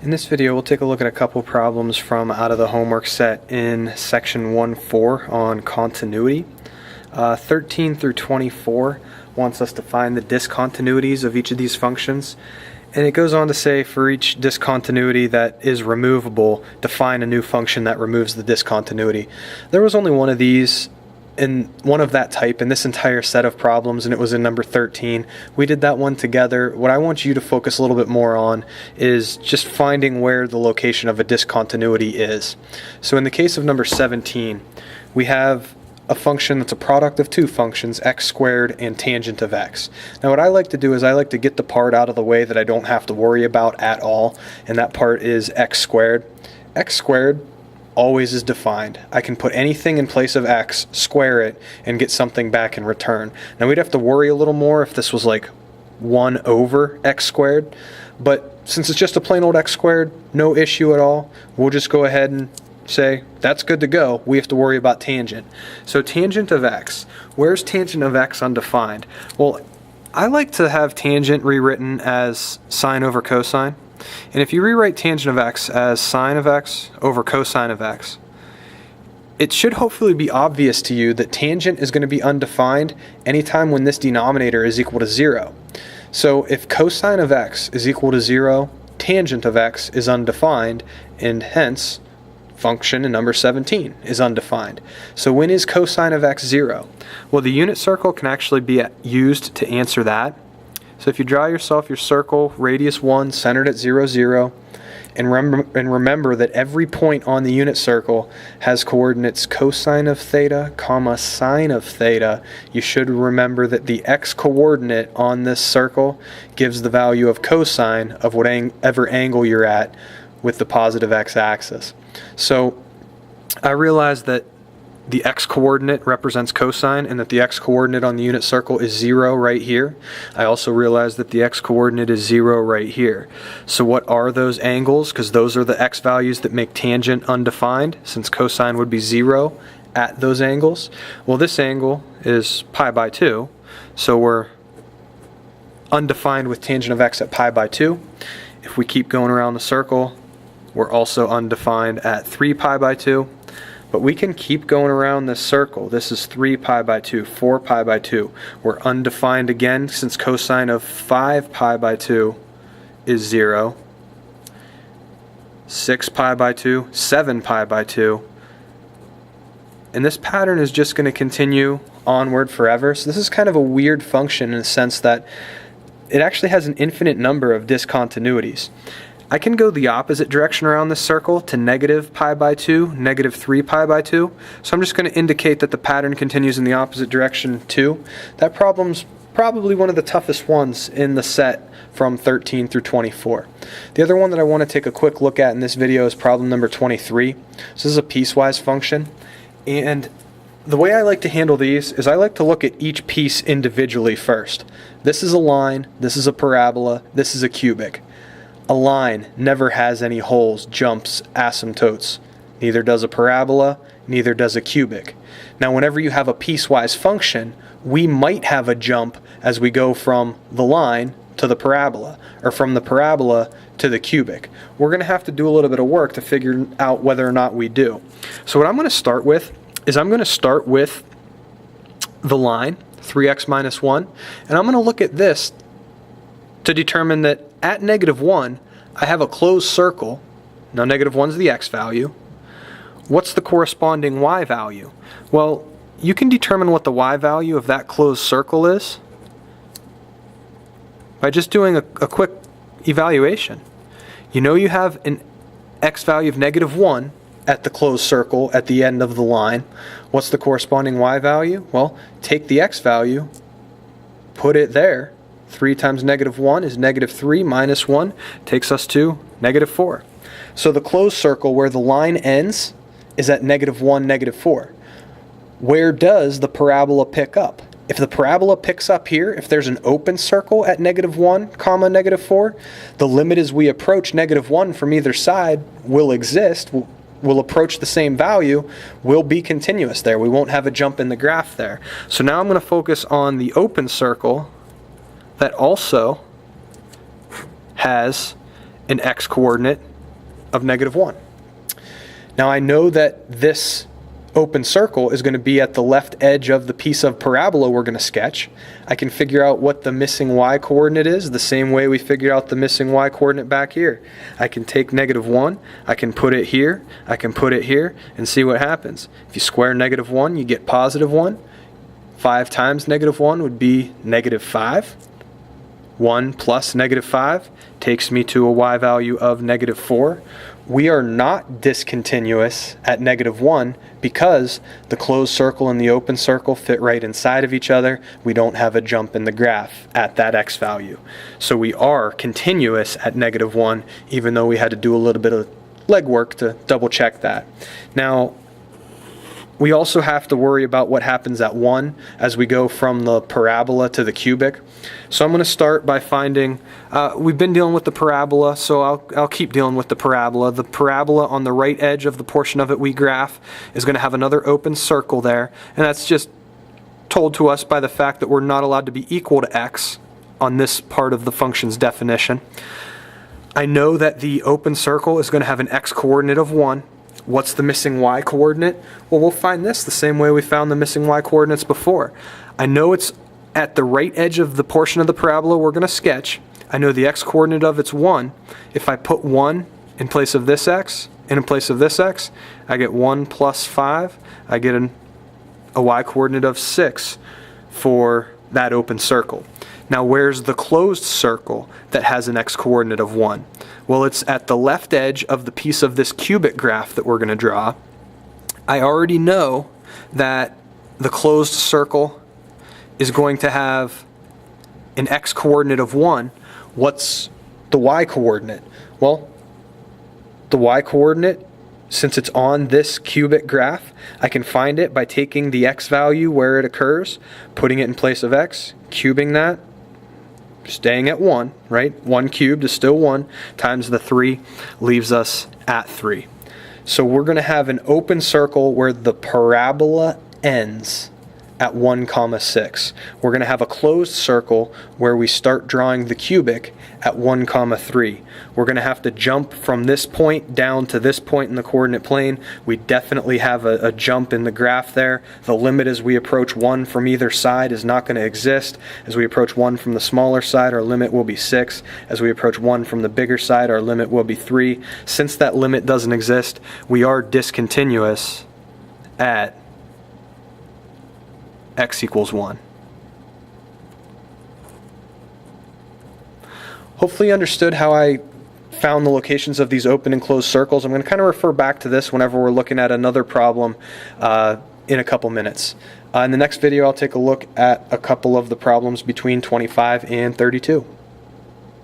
In this video, we'll take a look at a couple problems from out of the homework set in section 1.4 on continuity. 13 through 24 wants us to find the discontinuities of each of these functions. And it goes on to say for each discontinuity that is removable, define a new function that removes the discontinuity. There was only one of these in one of that type in this entire set of problems, and it was in number 13. We did that one together. What I want you to focus a little bit more on is just finding where the location of a discontinuity is. So in the case of number 17, we have a function that's a product of two functions, x squared and tangent of x. Now what I like to do is I like to get the part out of the way that I don't have to worry about at all, and that part is x squared. X squared always is defined. I can put anything in place of x, square it, and get something back in return. Now we'd have to worry a little more if this was like 1 over x squared, but since it's just a plain old x squared, no issue at all. We'll just go ahead and say that's good to go. We have to worry about tangent. So tangent of x. Where's tangent of x undefined? Well, I like to have tangent rewritten as sine over cosine. And if you rewrite tangent of x as sine of x over cosine of x, it should hopefully be obvious to you that tangent is going to be undefined anytime when this denominator is equal to 0. So if cosine of x is equal to 0, tangent of x is undefined, and hence function in number 17 is undefined. So when is cosine of x 0? Well, the unit circle can actually be used to answer that. So if you draw yourself your circle, radius 1, centered at 0, 0, and remember that every point on the unit circle has coordinates cosine of theta, comma sine of theta, you should remember that the x coordinate on this circle gives the value of cosine of whatever angle you're at with the positive x-axis. So I realized that the x-coordinate represents cosine and that the x-coordinate on the unit circle is 0 right here. I also realized that the x-coordinate is 0 right here. So what are those angles? Because those are the x values that make tangent undefined, since cosine would be 0 at those angles. Well, this angle is pi by 2, so we're undefined with tangent of x at pi by 2. If we keep going around the circle, we're also undefined at 3 pi by 2. But we can keep going around this circle. This is 3 pi by 2, 4 pi by 2. We're undefined again since cosine of 5 pi by 2 is 0. 6 pi by 2, 7 pi by 2. And this pattern is just going to continue onward forever. So this is kind of a weird function in the sense that it actually has an infinite number of discontinuities. I can go the opposite direction around this circle to negative pi by 2, negative 3 pi by 2. So I'm just going to indicate that the pattern continues in the opposite direction too. That problem's probably one of the toughest ones in the set from 13 through 24. The other one that I want to take a quick look at in this video is problem number 23. So this is a piecewise function. And the way I like to handle these is I like to look at each piece individually first. This is a line, this is a parabola, this is a cubic. A line never has any holes, jumps, asymptotes. Neither does a parabola, neither does a cubic. Now whenever you have a piecewise function, we might have a jump as we go from the line to the parabola, or from the parabola to the cubic. We're going to have to do a little bit of work to figure out whether or not we do. So what I'm going to start with is I'm going to start with the line, 3x minus 1, and I'm going to look at this to determine that at negative 1, I have a closed circle. Now negative 1 is the x value. What's the corresponding y value? Well, you can determine what the y value of that closed circle is by just doing a quick evaluation. You know you have an x value of negative 1 at the closed circle at the end of the line. What's the corresponding y value? Well, take the x value, put it there. 3 times negative 1 is negative 3 minus 1 takes us to negative 4. So the closed circle where the line ends is at negative 1, negative 4. Where does the parabola pick up? If the parabola picks up here, if there's an open circle at negative 1, comma negative 4, the limit as we approach negative 1 from either side will exist, will approach the same value, will be continuous there. We won't have a jump in the graph there. So now I'm going to focus on the open circle that also has an x-coordinate of negative 1. Now I know that this open circle is going to be at the left edge of the piece of parabola we're going to sketch. I can figure out what the missing y coordinate is the same way we figured out the missing y coordinate back here. I can take negative 1, I can put it here, I can put it here, and see what happens. If you square negative 1, you get positive 1. 5 times negative 1 would be negative 5. 1 plus negative 5 takes me to a y value of negative 4. We are not discontinuous at negative 1 because the closed circle and the open circle fit right inside of each other. We don't have a jump in the graph at that x value. So we are continuous at negative 1, even though we had to do a little bit of legwork to double check that. Now, we also have to worry about what happens at 1 as we go from the parabola to the cubic. So I'm going to start by finding, we've been dealing with the parabola, so I'll keep dealing with the parabola. The parabola on the right edge of the portion of it we graph is going to have another open circle there, and that's just told to us by the fact that we're not allowed to be equal to x on this part of the function's definition. I know that the open circle is going to have an x coordinate of 1. What's the missing y coordinate? Well, we'll find this the same way we found the missing y coordinates before. I know it's at the right edge of the portion of the parabola we're going to sketch. I know the x coordinate of it's 1. If I put 1 in place of this x and in place of this x, I get 1 plus 5. I get a y coordinate of 6 for that open circle. Now, where's the closed circle that has an x coordinate of 1? Well, it's at the left edge of the piece of this cubic graph that we're going to draw. I already know that the closed circle is going to have an x coordinate of 1. What's the y coordinate? Well, the y coordinate, since it's on this cubic graph, I can find it by taking the x value where it occurs, putting it in place of x, cubing that, staying at 1, right? 1 cubed is still 1, times the 3 leaves us at 3. So we're going to have an open circle where the parabola ends at 1, 6. We're going to have a closed circle where we start drawing the cubic at 1, 3. We're going to have to jump from this point down to this point in the coordinate plane. We definitely have a jump in the graph there. The limit as we approach 1 from either side is not going to exist. As we approach 1 from the smaller side, our limit will be 6. As we approach 1 from the bigger side, our limit will be 3. Since that limit doesn't exist, we are discontinuous at x equals 1. Hopefully you understood how I found the locations of these open and closed circles. I'm going to kind of refer back to this whenever we're looking at another problem in a couple minutes. In the next video, I'll take a look at a couple of the problems between 25 and 32.